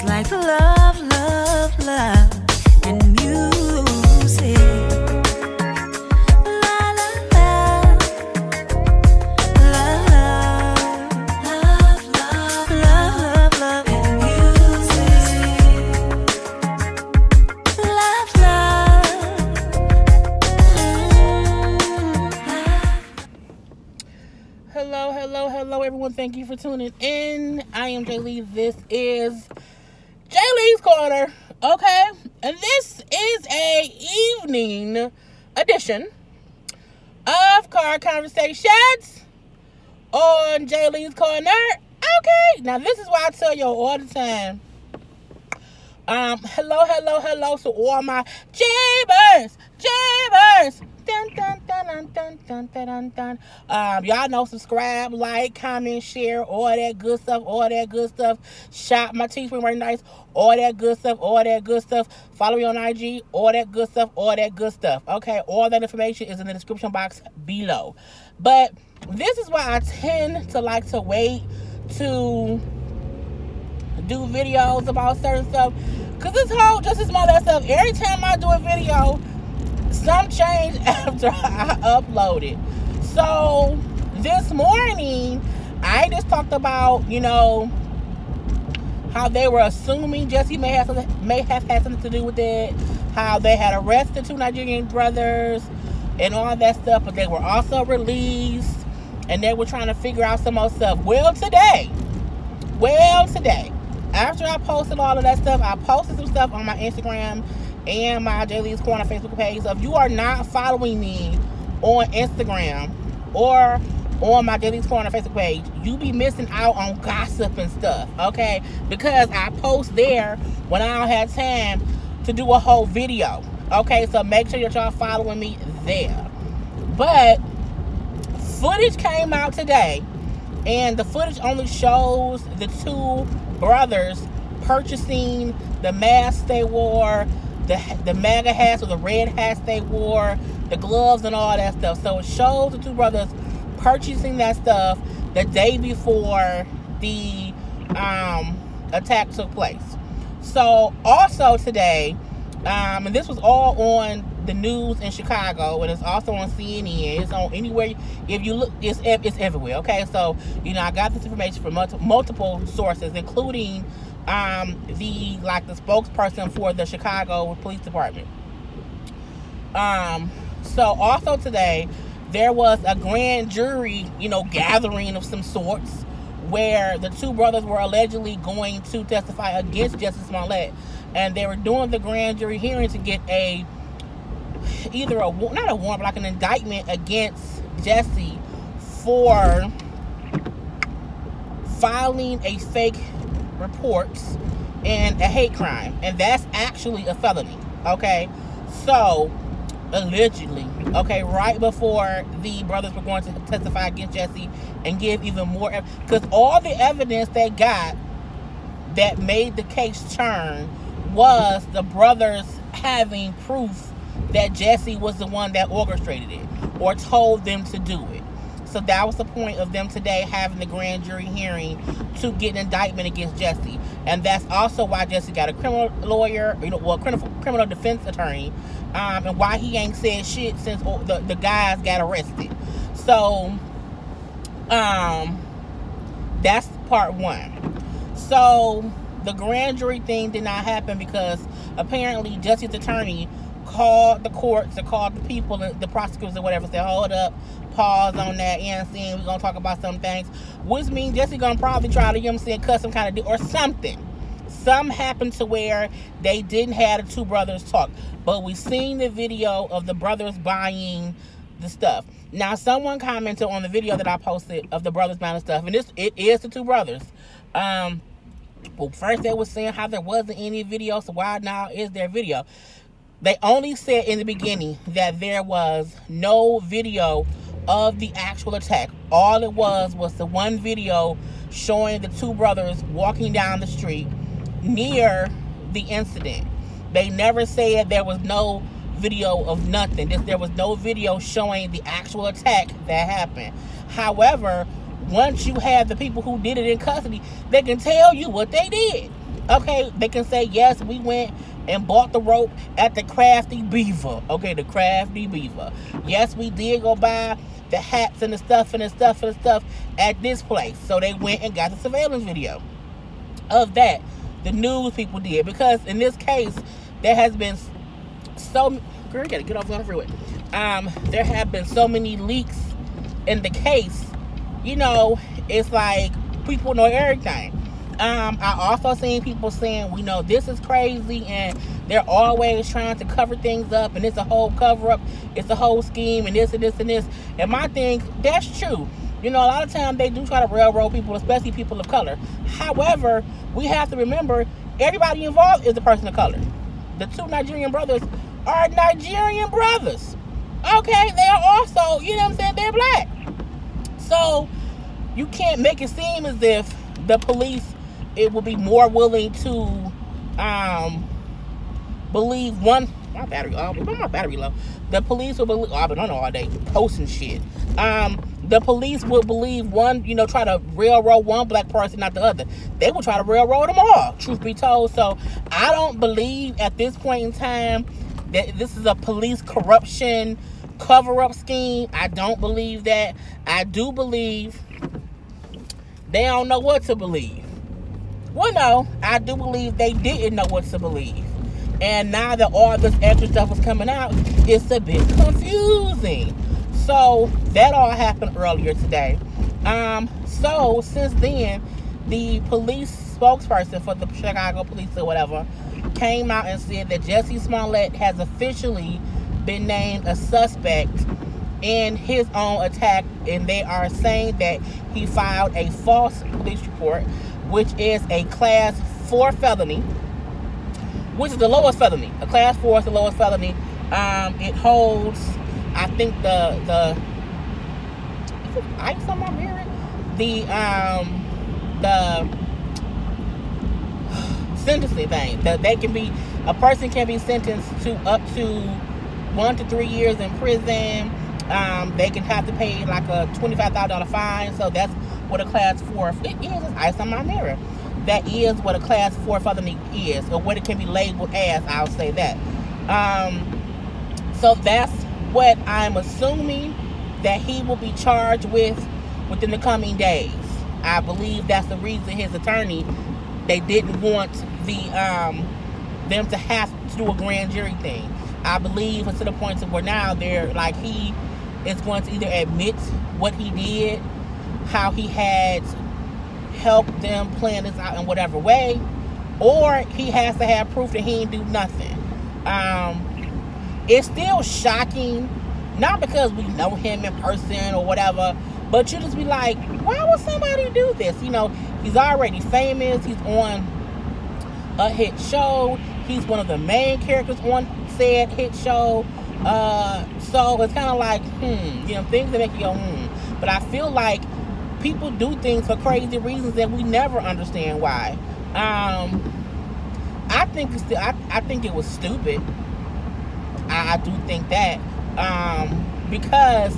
like love, love, love and music. La la la, love, love, love, love, love and music. Love, love. Hello, hello, hello, everyone. Thank you for tuning in. I am Jay Lee. This is Jay Lee's Corner. Okay, and this is a evening edition of Car Conversations on Jay Lee's Corner. Okay, now this is why I tell you all the time. Hello, hello, hello to all my Jaybers. Dun, dun, dun, dun, dun, dun, dun, dun. Y'all know, subscribe, like, comment, share, all that good stuff. Shop my teespring merchandise, all that good stuff. Follow me on IG, all that good stuff. Okay, all that information is in the description box below. But this is why I tend to like to wait to do videos about certain stuff, because this whole Justice Mother stuff, every time I do a video, some change after I upload it. So this morning I just talked about, you know, how they were assuming Jesse may have had something to do with it, how they had arrested 2 Nigerian brothers and all that stuff, but they were also released and they were trying to figure out some more stuff. Well today, after I posted all of that stuff, I posted some stuff on my Instagram and my Jay Lee's Corner Facebook page. So if you are not following me on Instagram or on my Jay Lee's Corner Facebook page, you be missing out on gossip and stuff, okay? Because I post there when I don't have time to do a whole video, okay? So make sure that y'all following me there. But footage came out today, and the footage only shows the 2 brothers purchasing the masks they wore, the MAGA hats or the red hats they wore, the gloves and all that stuff. So it shows the 2 brothers purchasing that stuff the day before the attack took place. So also today, and this was all on the news in Chicago, and it's also on CNN. It's on anywhere. If you look, it's everywhere. Okay, so you know I got this information from multiple sources, including the spokesperson for the Chicago Police Department. So also today there was a grand jury, you know, gathering of some sorts, where the 2 brothers were allegedly going to testify against Jussie Smollett, and they were doing the grand jury hearing to get either not a warrant, but like an indictment against Jussie for filing a fake reports and a hate crime, and that's actually a felony. Okay, so allegedly, okay, right before the brothers were going to testify against Jussie and give even more, because all the evidence they got that made the case turn was the brothers having proof that Jussie was the one that orchestrated it or told them to do it. So that was the point of them today having the grand jury hearing to get an indictment against Jussie. And that's also why Jussie got a criminal lawyer, you know, well, criminal defense attorney, and why he ain't said shit since the guys got arrested. So, that's part 1. So, the grand jury thing did not happen because apparently Jussie's attorney called the courts or called the people, the prosecutors or whatever, said, hold up, pause on that, and we're going to talk about some things, which means Jussie going to probably try to, you know what I'm saying, cut some kind of deal or something. Some happened to where they didn't have the 2 brothers talk, but we seen the video of the brothers buying the stuff. Now, someone commented on the video that I posted of the brothers buying the stuff, and it is the 2 brothers. Well, first they were saying how there wasn't any video, so why now is there video? They only said in the beginning that there was no video of the actual attack. All it was the one video showing the 2 brothers walking down the street near the incident. They never said there was no video of nothing. There was no video showing the actual attack that happened. However, once you have the people who did it in custody, they can tell you what they did. Okay, they can say, yes, we went and bought the rope at the Crafty Beaver. Okay, the Crafty Beaver. Yes, we did go buy the hats and the stuff at this place. So they went and got the surveillance video of that. The news people did. Because in this case, there has been so... Girl, you gotta get off on the freeway. There have been so many leaks in the case. You know, it's like people know everything. I also seen people saying, we know this is crazy, and they're always trying to cover things up, and it's a whole cover-up, it's a whole scheme, and this and this and this. And my thing, that's true. You know, a lot of times they do try to railroad people, especially people of color. However, we have to remember, everybody involved is a person of color. The two Nigerian brothers are Nigerian brothers. Okay, they are also, you know what I'm saying, they're black. So, you can't make it seem as if the police, it will be more willing to believe one... My battery low. The police will believe... Oh, I've been on all day posting shit. The police will believe one, you know, try to railroad one black person, not the other. They will try to railroad them all, truth be told. So, I don't believe at this point in time that this is a police corruption cover-up scheme. I don't believe that. I do believe they don't know what to believe. Well, no, I do believe they didn't know what to believe. And now that all this extra stuff is coming out, it's a bit confusing. So, that all happened earlier today. So, since then, the police spokesperson for the Chicago police or whatever came out and said that Jussie Smollett has officially been named a suspect in his own attack, and they are saying that he filed a false police report, which is a class 4 felony, which is the lowest felony. A class 4 is the lowest felony. It holds, I think the is it ice on my mirror? The sentencing thing. That they can be, a person can be sentenced to up to 1 to 3 years in prison. They can have to pay like a $25,000 fine. So that's what a class 4 it is. It's ice on my mirror. That is what a class 4 felony is, or what it can be labeled as. I'll say that. So that's what I'm assuming that he will be charged with within the coming days. I believe that's the reason his attorney, they didn't want them to have to do a grand jury thing. I believe it's to the point of where now they're like, he is going to either admit what he did, how he had helped them plan this out in whatever way, or he has to have proof that he didn't do nothing. It's still shocking, not because we know him in person or whatever, but you just be like, why would somebody do this? You know, he's already famous. He's on a hit show. He's one of the main characters on said hit show. So it's kind of like, you know, things that make you go, But I feel like people do things for crazy reasons that we never understand why. I think it was stupid. I do think that. Because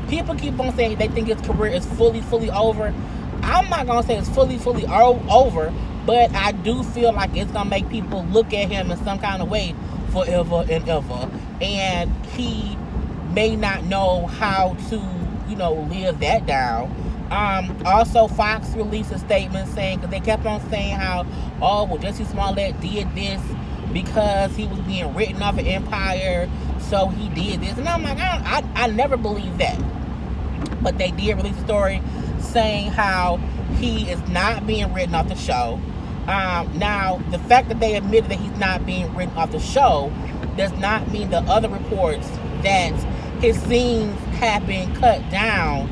people keep on saying they think his career is fully over. I'm not going to say it's fully over, but I do feel like it's going to make people look at him in some kind of way forever and ever. And he may not know how to, you know, live that down. Also, Fox released a statement saying, because they kept on saying how, oh, well, Jussie Smollett did this because he was being written off of Empire, so he did this. And I'm like, I never believed that. But they did release a story saying how he is not being written off the show. Now, the fact that they admitted that he's not being written off the show does not mean the other reports that his scenes have been cut down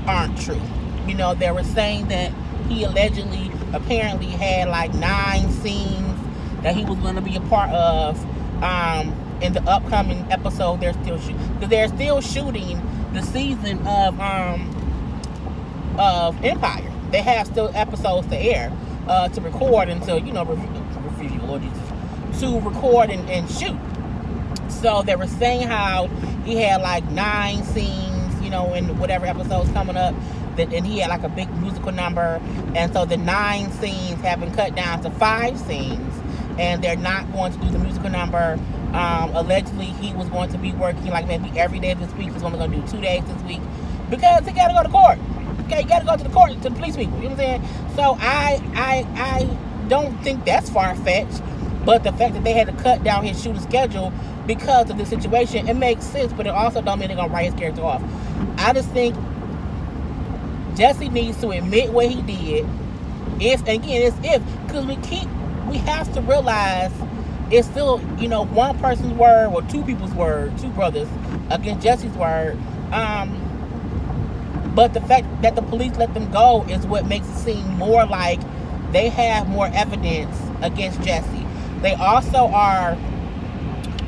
aren't true. You know, they were saying that he apparently had like 9 scenes that he was going to be a part of in the upcoming episode. They're still shooting, because they're still shooting the season of Empire. They have still episodes to air, to record and to, you know, review, Lord Jesus, to record and shoot. So they were saying how he had like 9 scenes, you know, in whatever episodes coming up. and he had like a big musical number, and so the 9 scenes have been cut down to 5 scenes, and they're not going to do the musical number. Allegedly, he was going to be working like maybe every day this week. He's only going to do 2 days this week because he got to go to court. Okay, you got to go to the court, to the police people. You know what I'm saying? So I don't think that's far-fetched, but the fact that they had to cut down his shooting schedule because of the situation, it makes sense, but it also don't mean they're going to write his character off. I just think Jesse needs to admit what he did. Because we have to realize it's still, one person's word or 2 people's word, 2 brothers against Jesse's word. But the fact that the police let them go is what makes it seem more like they have more evidence against Jesse. They also are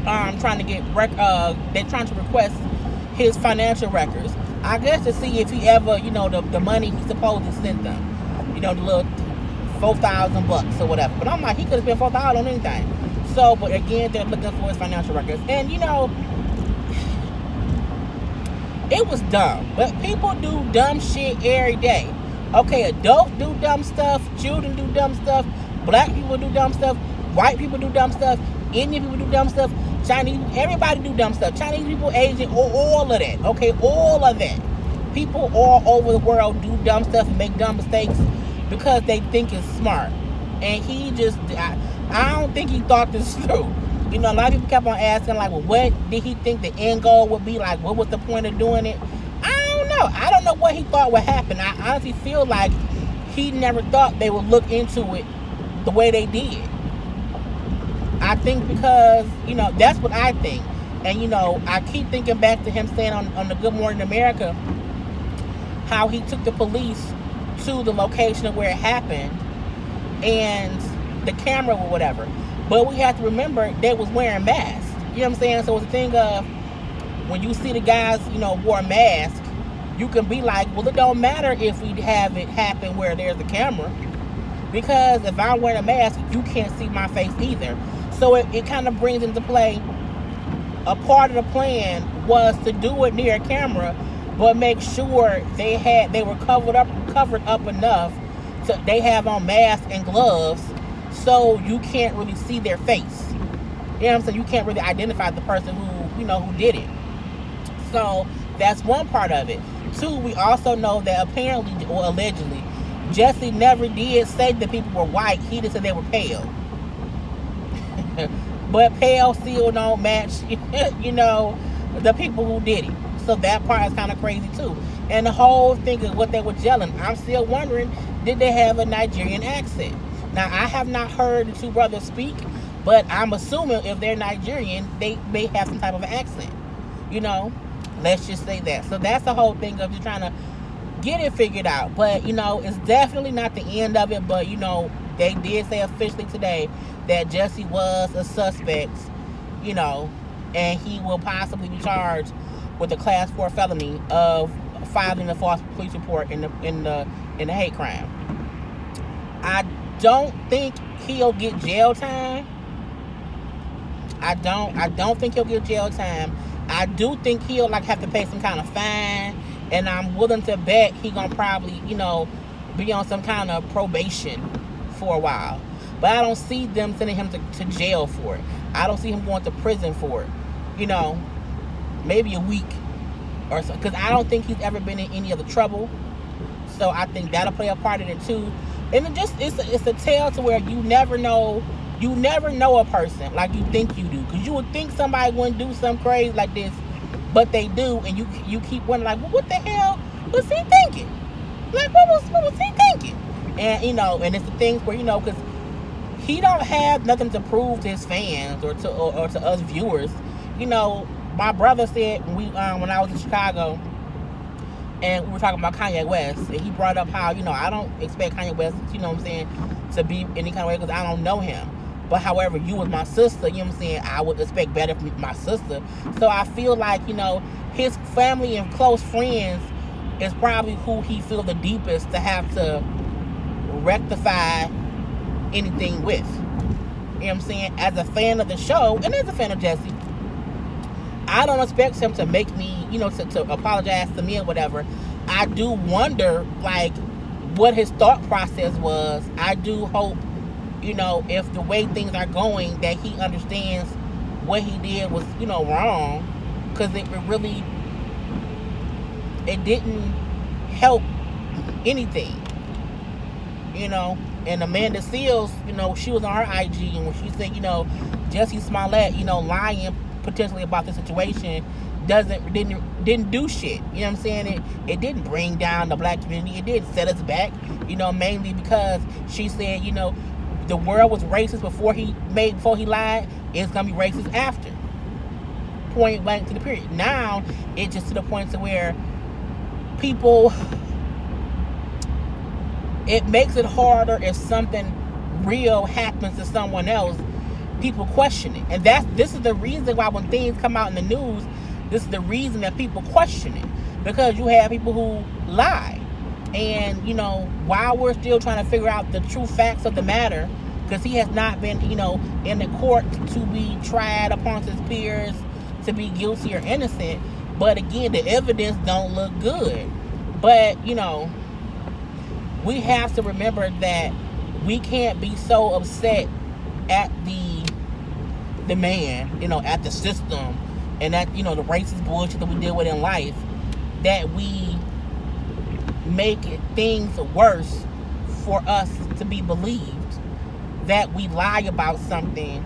trying to request his financial records. I guess to see if he ever, the money he supposedly sent them. The little $4,000 or whatever. But I'm like, he could have spent $4,000 on anything. So, but again, they're looking for his financial records. And, it was dumb. But people do dumb shit every day. Okay, adults do dumb stuff. Children do dumb stuff. Black people do dumb stuff. White people do dumb stuff. Indian people do dumb stuff. Chinese, everybody do dumb stuff. Chinese people, Asian, all of that. Okay, all of that. People all over the world do dumb stuff and make dumb mistakes because they think it's smart. And he just, I don't think he thought this through. A lot of people kept on asking, like, well, what did he think the end goal would be? Like, what was the point of doing it? I don't know. I don't know what he thought would happen. I honestly feel like he never thought they would look into it the way they did. I think because, that's what I think. And, I keep thinking back to him saying on the Good Morning America how he took the police to the location of where it happened and the camera or whatever. But we have to remember they was wearing masks. You know what I'm saying? So it's a thing of when you see the guys, wore a mask, you can be like, well, it don't matter if we have it happen where there's a camera. Because if I'm wearing a mask, you can't see my face either. So it kind of brings into play a part of the plan was to do it near a camera, but make sure they were covered up enough so they have on masks and gloves so you can't really see their face. You know what I'm saying? You can't really identify the person who did it. So that's one part of it. 2, we also know that apparently or allegedly Jesse never did say that people were white. He just said they were pale. But pale still don't match, the people who did it. So that part is kind of crazy too. And the whole thing is what they were gelling. I'm still wondering, did they have a Nigerian accent? Now, I have not heard the 2 brothers speak, but I'm assuming if they're Nigerian, they may have some type of accent. Let's just say that. So that's the whole thing of just trying to get it figured out. But, it's definitely not the end of it. But, they did say officially today that Jesse was a suspect, and he will possibly be charged with a class 4 felony of filing a false police report in the hate crime. I don't think he'll get jail time. I don't think he'll get jail time. I do think he'll have to pay some kind of fine, and I'm willing to bet he gonna probably, be on some kind of probation for a while. But I don't see them sending him to jail for it. I don't see him going to prison for it. Maybe a week or so, because I don't think he's ever been in any other trouble. So I think that'll play a part in it too. And it's a tale to where you never know a person like you think you do, because you would think somebody wouldn't do something crazy like this, but they do, and you keep wondering, like, well, what the hell was he thinking? Like, what was he thinking? And and it's the things where because he don't have nothing to prove to his fans or to us viewers. My brother said when I was in Chicago and we were talking about Kanye West, and he brought up how I don't expect Kanye West, to be any kind of way because I don't know him. But however, you was my sister, I would expect better from my sister. So I feel like, his family and close friends is probably who he feels the deepest to have to rectify anything with. As a fan of the show, and as a fan of Jesse, I don't expect him to make me, to apologize to me or whatever. I do wonder, like, what his thought process was. I do hope, you know, if the way things are going, that he understands what he did was, you know, wrong. Because it didn't help anything, you know. And Amanda Seales, you know, she was on her IG, and when she said, you know, Jussie Smollett, you know, lying potentially about the situation didn't do shit. You know what I'm saying? It didn't bring down the black community. It did set us back, you know, mainly because she said, you know, the world was racist before he lied. It's gonna be racist after. Point blank to the period. Now it's just to the point to where people, it makes it harder if something real happens to someone else. People question it, and this is the reason why when things come out in the news, this is the reason that people question it, because you have people who lie. And, you know, while we're still trying to figure out the true facts of the matter, because he has not been, you know, in the court to be tried upon his peers to be guilty or innocent, but again, the evidence don't look good. But, you know, we have to remember that we can't be so upset at the man, you know, at the system, and that, you know, the racist bullshit that we deal with in life, that we make things worse for us to be believed, that we lie about something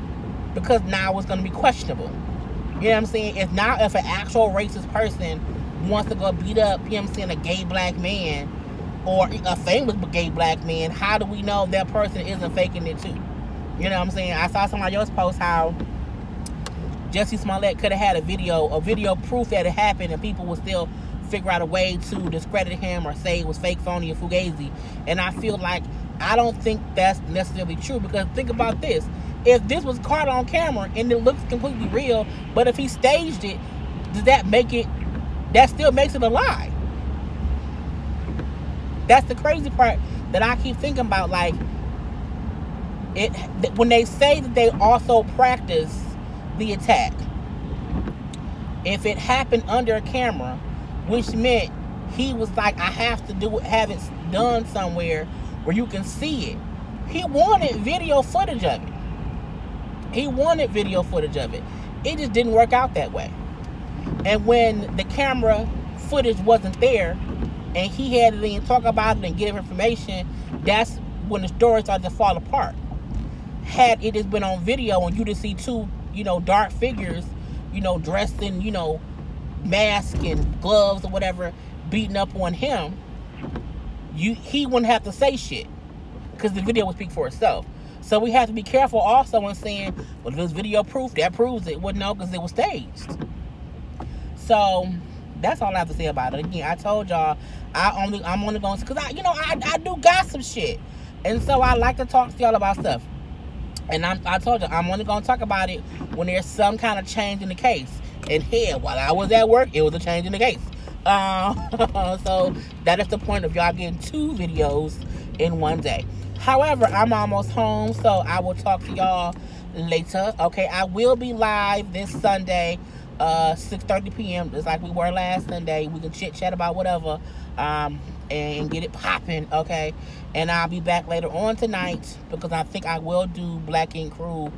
because now it's going to be questionable. You know what I'm saying? If an actual racist person wants to go beat up, you know what I'm saying, a gay black man or a famous gay black man, how do we know that person isn't faking it too? You know what I'm saying? I saw somebody else post how Jussie Smollett could have had a video proof that it happened, and people would still figure out a way to discredit him or say it was fake, phony, or fugazi. And I feel like, I don't think that's necessarily true, because think about this. If this was caught on camera and it looks completely real, but if he staged it, does that make it, that still makes it a lie? That's the crazy part that I keep thinking about. Like, when they say that they also practice the attack, if it happened under a camera, which meant he was like, I have it done somewhere where you can see it. He wanted video footage of it. It just didn't work out that way. And when the camera footage wasn't there, and he had to then talk about it and give information, that's when the story started to fall apart. Had it just been on video and you just see two, you know, dark figures, you know, dressed in, you know, mask and gloves or whatever, beating up on him, he wouldn't have to say shit, because the video would speak for itself. So we have to be careful also in saying, well, if there's video proof, that proves it. Well, no, because it was staged. So that's all I have to say about it. Again, I told y'all, I'm only going to, because I do gossip shit, and so I like to talk to y'all about stuff. And I told you, I'm only going to talk about it when there's some kind of change in the case. And here, while I was at work, it was a change in the case. So that is the point of y'all getting 2 videos in one day. However, I'm almost home, so I will talk to y'all later. Okay, I will be live this Sunday, 6:30 p.m. just like we were last Sunday. We can chit-chat about whatever, and get it popping, okay? And I'll be back later on tonight, because I think I will do Black Ink Crew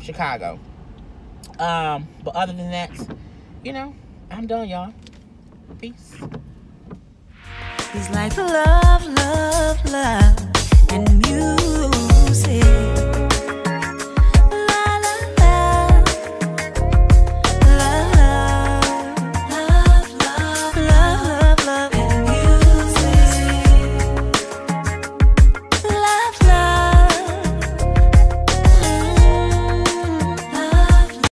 Chicago. But other than that, you know, I'm done, y'all. Peace. He's like love, love, love, and music.